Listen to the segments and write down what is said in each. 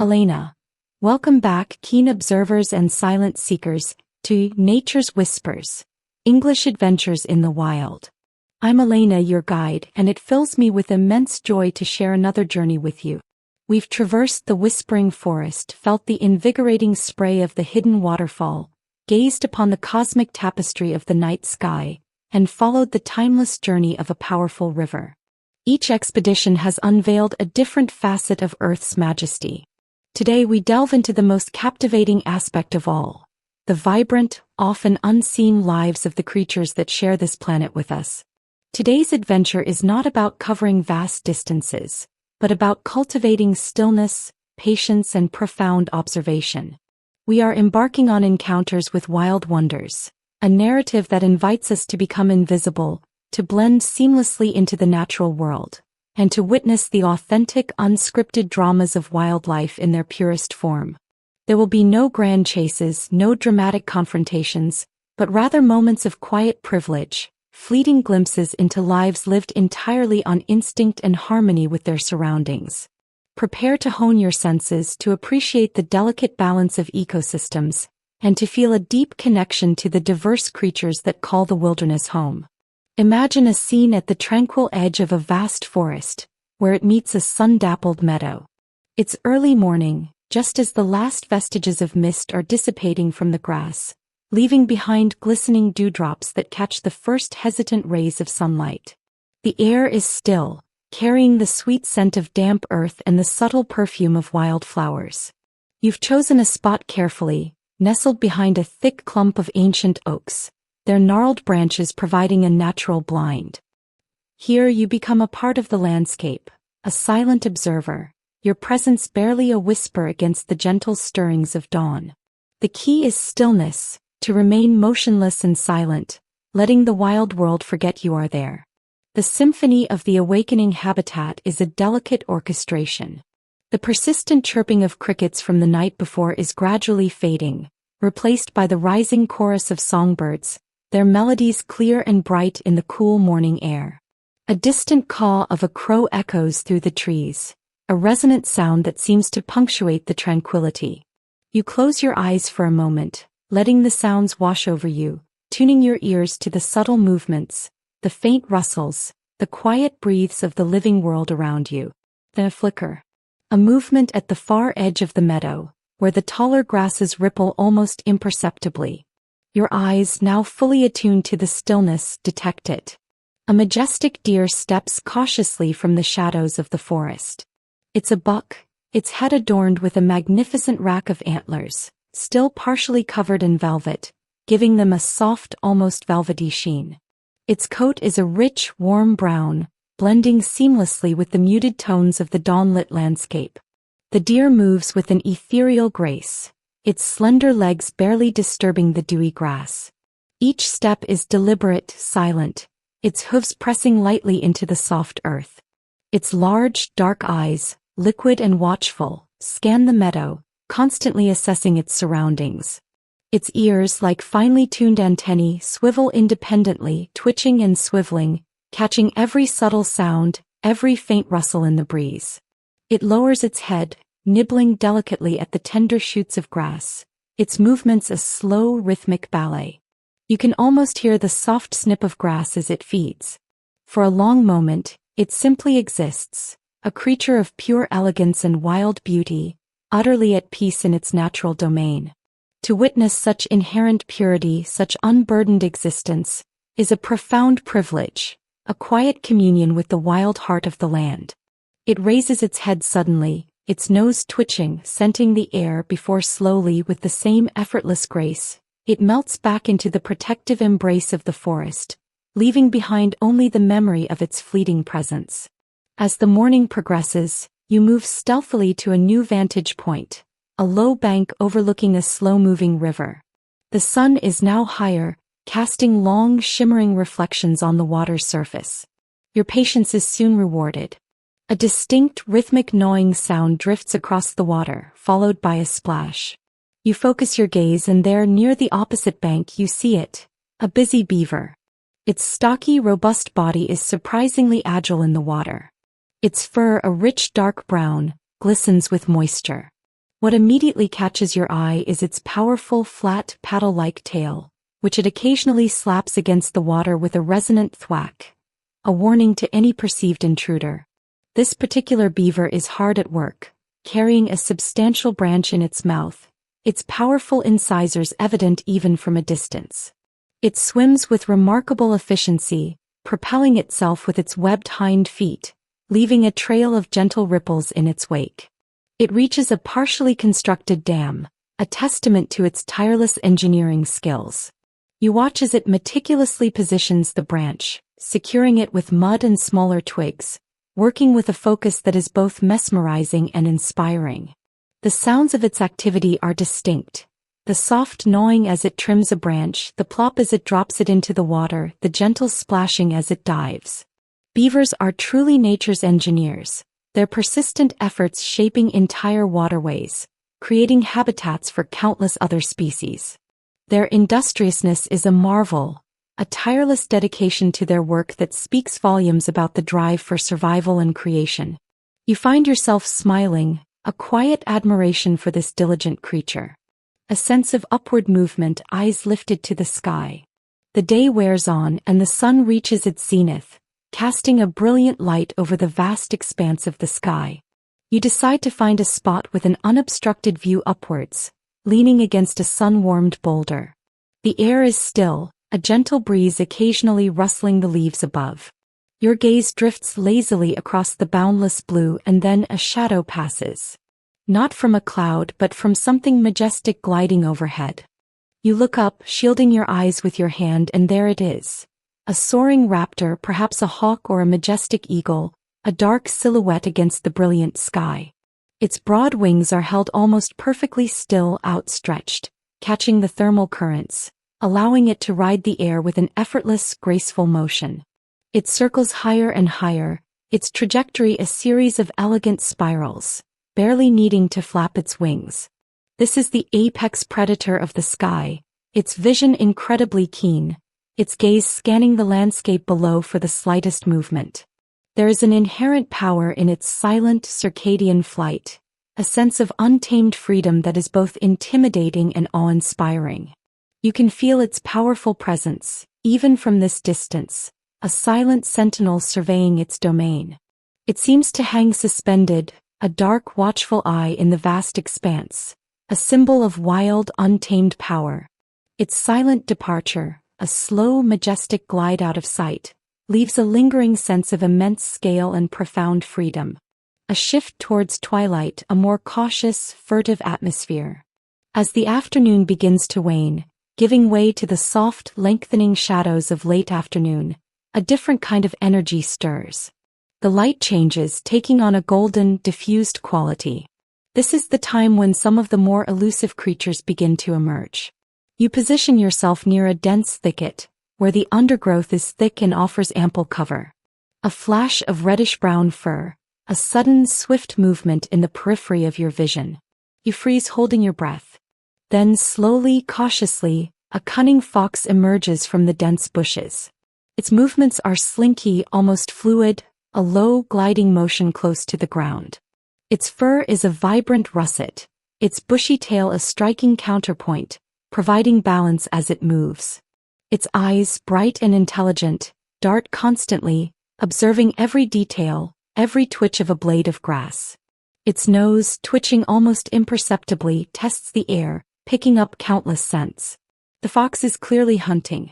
Elena. Welcome back, keen observers and silent seekers, to Nature's Whispers, English Adventures in the Wild. I'm Elena, your guide, and it fills me with immense joy to share another journey with you. We've traversed the whispering forest, felt the invigorating spray of the hidden waterfall, gazed upon the cosmic tapestry of the night sky, and followed the timeless journey of a powerful river. Each expedition has unveiled a different facet of Earth's majesty. Today we delve into the most captivating aspect of all, the vibrant, often unseen lives of the creatures that share this planet with us. Today's adventure is not about covering vast distances, but about cultivating stillness, patience, and profound observation. We are embarking on encounters with wild wonders, a narrative that invites us to become invisible, to blend seamlessly into the natural world, and to witness the authentic, unscripted dramas of wildlife in their purest form. There will be no grand chases, no dramatic confrontations, but rather moments of quiet privilege, fleeting glimpses into lives lived entirely on instinct and harmony with their surroundings. Prepare to hone your senses, to appreciate the delicate balance of ecosystems, and to feel a deep connection to the diverse creatures that call the wilderness home. Imagine a scene at the tranquil edge of a vast forest, where it meets a sun-dappled meadow. It's early morning, just as the last vestiges of mist are dissipating from the grass, leaving behind glistening dewdrops that catch the first hesitant rays of sunlight. The air is still, carrying the sweet scent of damp earth and the subtle perfume of wild flowers. You've chosen a spot carefully, nestled behind a thick clump of ancient oaks, their gnarled branches providing a natural blind. Here you become a part of the landscape, a silent observer, your presence barely a whisper against the gentle stirrings of dawn. The key is stillness, to remain motionless and silent, letting the wild world forget you are there. The symphony of the awakening habitat is a delicate orchestration. The persistent chirping of crickets from the night before is gradually fading, replaced by the rising chorus of songbirds, their melodies clear and bright in the cool morning air. A distant caw of a crow echoes through the trees, a resonant sound that seems to punctuate the tranquility. You close your eyes for a moment, letting the sounds wash over you, tuning your ears to the subtle movements, the faint rustles, the quiet breaths of the living world around you. Then a flicker. A movement at the far edge of the meadow, where the taller grasses ripple almost imperceptibly. Your eyes, now fully attuned to the stillness, detect it. A majestic deer steps cautiously from the shadows of the forest. It's a buck, its head adorned with a magnificent rack of antlers, still partially covered in velvet, giving them a soft, almost velvety sheen. Its coat is a rich, warm brown, blending seamlessly with the muted tones of the dawn-lit landscape. The deer moves with an ethereal grace, its slender legs barely disturbing the dewy grass. Each step is deliberate, silent, its hooves pressing lightly into the soft earth. Its large, dark eyes, liquid and watchful, scan the meadow, constantly assessing its surroundings. Its ears, like finely tuned antennae, swivel independently, twitching and swiveling, catching every subtle sound, every faint rustle in the breeze. It lowers its head, nibbling delicately at the tender shoots of grass, its movements a slow, rhythmic ballet. You can almost hear the soft snip of grass as it feeds. For a long moment, it simply exists, a creature of pure elegance and wild beauty, utterly at peace in its natural domain. To witness such inherent purity, such unburdened existence, is a profound privilege, a quiet communion with the wild heart of the land. It raises its head suddenly, its nose twitching, scenting the air before slowly, with the same effortless grace, it melts back into the protective embrace of the forest, leaving behind only the memory of its fleeting presence. As the morning progresses, you move stealthily to a new vantage point, a low bank overlooking a slow-moving river. The sun is now higher, casting long, shimmering reflections on the water's surface. Your patience is soon rewarded. A distinct, rhythmic gnawing sound drifts across the water, followed by a splash. You focus your gaze and there, near the opposite bank, you see it, a busy beaver. Its stocky, robust body is surprisingly agile in the water. Its fur, a rich dark brown, glistens with moisture. What immediately catches your eye is its powerful, flat, paddle-like tail, which it occasionally slaps against the water with a resonant thwack, a warning to any perceived intruder. This particular beaver is hard at work, carrying a substantial branch in its mouth, its powerful incisors evident even from a distance. It swims with remarkable efficiency, propelling itself with its webbed hind feet, leaving a trail of gentle ripples in its wake. It reaches a partially constructed dam, a testament to its tireless engineering skills. You watch as it meticulously positions the branch, securing it with mud and smaller twigs, working with a focus that is both mesmerizing and inspiring. The sounds of its activity are distinct. The soft gnawing as it trims a branch, the plop as it drops it into the water, the gentle splashing as it dives. Beavers are truly nature's engineers, their persistent efforts shaping entire waterways, creating habitats for countless other species. Their industriousness is a marvel, a tireless dedication to their work that speaks volumes about the drive for survival and creation. You find yourself smiling, a quiet admiration for this diligent creature. A sense of upward movement, eyes lifted to the sky. The day wears on and the sun reaches its zenith, casting a brilliant light over the vast expanse of the sky. You decide to find a spot with an unobstructed view upwards, leaning against a sun-warmed boulder. The air is still, a gentle breeze occasionally rustling the leaves above. Your gaze drifts lazily across the boundless blue and then a shadow passes. Not from a cloud but from something majestic gliding overhead. You look up, shielding your eyes with your hand, and there it is. A soaring raptor, perhaps a hawk or a majestic eagle, a dark silhouette against the brilliant sky. Its broad wings are held almost perfectly still, outstretched, catching the thermal currents, allowing it to ride the air with an effortless, graceful motion. It circles higher and higher, its trajectory a series of elegant spirals, barely needing to flap its wings. This is the apex predator of the sky, its vision incredibly keen, its gaze scanning the landscape below for the slightest movement. There is an inherent power in its silent circadian flight, a sense of untamed freedom that is both intimidating and awe-inspiring. You can feel its powerful presence, even from this distance, a silent sentinel surveying its domain. It seems to hang suspended, a dark, watchful eye in the vast expanse, a symbol of wild, untamed power. Its silent departure, a slow, majestic glide out of sight, leaves a lingering sense of immense scale and profound freedom. A shift towards twilight, a more cautious, furtive atmosphere. As the afternoon begins to wane, giving way to the soft, lengthening shadows of late afternoon, a different kind of energy stirs. The light changes, taking on a golden, diffused quality. This is the time when some of the more elusive creatures begin to emerge. You position yourself near a dense thicket, where the undergrowth is thick and offers ample cover. A flash of reddish-brown fur, a sudden, swift movement in the periphery of your vision. You freeze, holding your breath. Then, slowly, cautiously, a cunning fox emerges from the dense bushes. Its movements are slinky, almost fluid, a low, gliding motion close to the ground. Its fur is a vibrant russet, its bushy tail a striking counterpoint, providing balance as it moves. Its eyes, bright and intelligent, dart constantly, observing every detail, every twitch of a blade of grass. Its nose, twitching almost imperceptibly, tests the air, picking up countless scents. The fox is clearly hunting.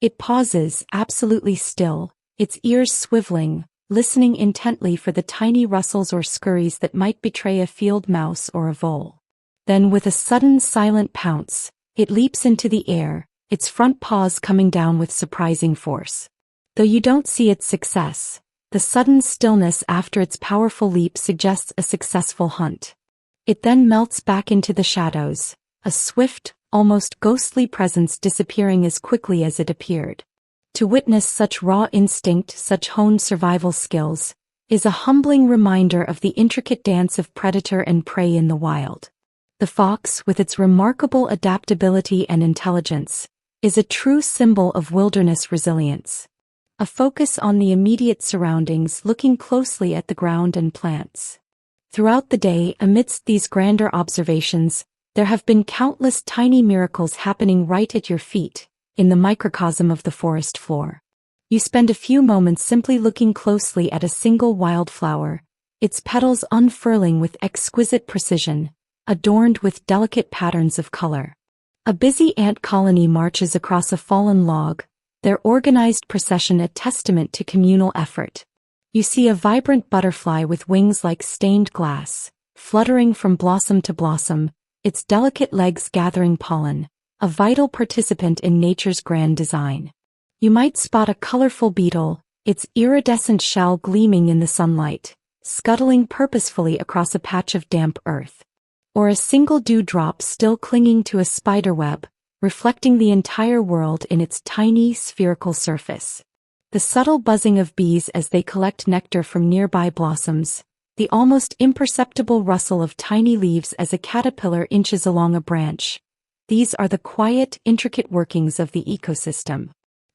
It pauses, absolutely still, its ears swiveling, listening intently for the tiny rustles or scurries that might betray a field mouse or a vole. Then, with a sudden, silent pounce, it leaps into the air, its front paws coming down with surprising force. Though you don't see its success, the sudden stillness after its powerful leap suggests a successful hunt. It then melts back into the shadows, a swift, almost ghostly presence disappearing as quickly as it appeared. To witness such raw instinct, such honed survival skills, is a humbling reminder of the intricate dance of predator and prey in the wild. The fox, with its remarkable adaptability and intelligence, is a true symbol of wilderness resilience. A focus on the immediate surroundings, looking closely at the ground and plants. Throughout the day, amidst these grander observations, there have been countless tiny miracles happening right at your feet, in the microcosm of the forest floor. You spend a few moments simply looking closely at a single wildflower, its petals unfurling with exquisite precision, adorned with delicate patterns of color. A busy ant colony marches across a fallen log, their organized procession a testament to communal effort. You see a vibrant butterfly with wings like stained glass, fluttering from blossom to blossom, its delicate legs gathering pollen, a vital participant in nature's grand design. You might spot a colorful beetle, its iridescent shell gleaming in the sunlight, scuttling purposefully across a patch of damp earth. Or a single dewdrop still clinging to a spiderweb, reflecting the entire world in its tiny spherical surface. The subtle buzzing of bees as they collect nectar from nearby blossoms, the almost imperceptible rustle of tiny leaves as a caterpillar inches along a branch. These are the quiet, intricate workings of the ecosystem.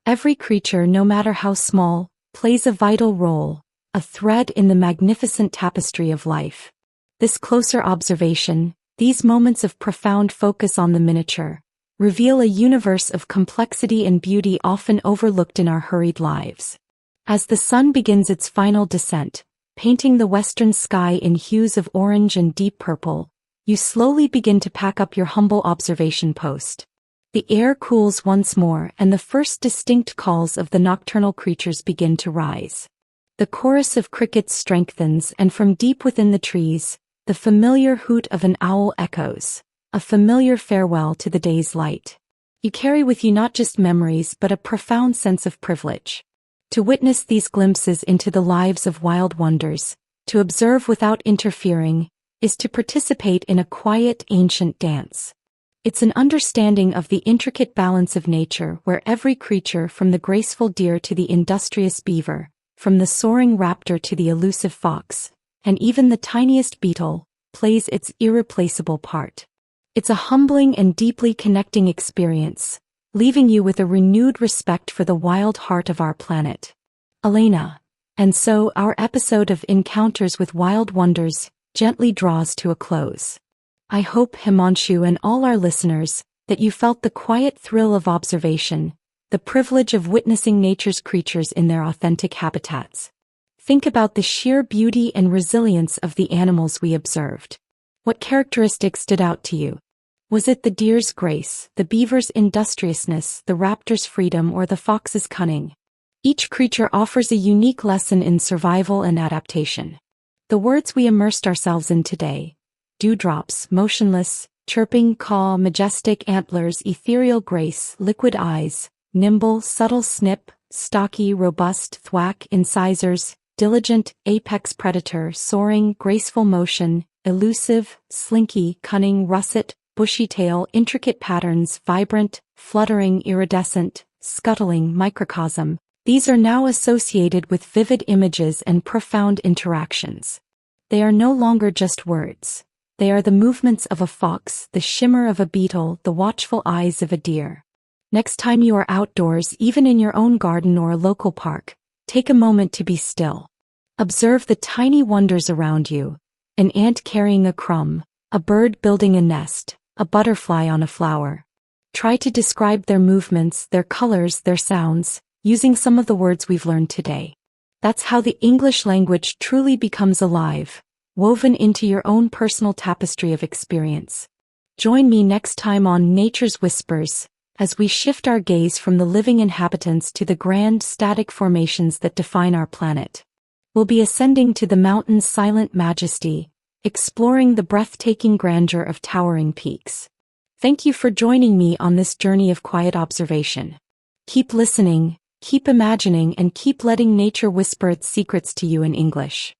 Every creature, no matter how small, plays a vital role, a thread in the magnificent tapestry of life. This closer observation, these moments of profound focus on the miniature, reveal a universe of complexity and beauty often overlooked in our hurried lives. As the sun begins its final descent, painting the western sky in hues of orange and deep purple, you slowly begin to pack up your humble observation post. The air cools once more and the first distinct calls of the nocturnal creatures begin to rise. The chorus of crickets strengthens, and from deep within the trees, the familiar hoot of an owl echoes, a familiar farewell to the day's light. You carry with you not just memories but a profound sense of privilege. To witness these glimpses into the lives of wild wonders, to observe without interfering, is to participate in a quiet, ancient dance. It's an understanding of the intricate balance of nature where every creature, from the graceful deer to the industrious beaver, from the soaring raptor to the elusive fox, and even the tiniest beetle, plays its irreplaceable part. It's a humbling and deeply connecting experience, leaving you with a renewed respect for the wild heart of our planet. Elena. And so our episode of Encounters with Wild Wonders gently draws to a close. I hope, Himanshu and all our listeners, that you felt the quiet thrill of observation, the privilege of witnessing nature's creatures in their authentic habitats. Think about the sheer beauty and resilience of the animals we observed. What characteristics stood out to you? Was it the deer's grace, the beaver's industriousness, the raptor's freedom, or the fox's cunning? Each creature offers a unique lesson in survival and adaptation. The words we immersed ourselves in today: dewdrops, motionless, chirping caw, majestic antlers, ethereal grace, liquid eyes, nimble, subtle snip, stocky, robust, thwack, incisors, diligent, apex predator, soaring, graceful motion, elusive, slinky, cunning, russet, bushy tail, intricate patterns, vibrant, fluttering, iridescent, scuttling, microcosm. These are now associated with vivid images and profound interactions. They are no longer just words. They are the movements of a fox, the shimmer of a beetle, the watchful eyes of a deer. Next time you are outdoors, even in your own garden or a local park, take a moment to be still. Observe the tiny wonders around you: an ant carrying a crumb, a bird building a nest, a butterfly on a flower. Try to describe their movements, their colors, their sounds, using some of the words we've learned today. That's how the English language truly becomes alive, woven into your own personal tapestry of experience. Join me next time on Nature's Whispers, as we shift our gaze from the living inhabitants to the grand static formations that define our planet. We'll be ascending to the mountain's silent majesty, exploring the breathtaking grandeur of towering peaks. Thank you for joining me on this journey of quiet observation. Keep listening, keep imagining, and keep letting nature whisper its secrets to you in English.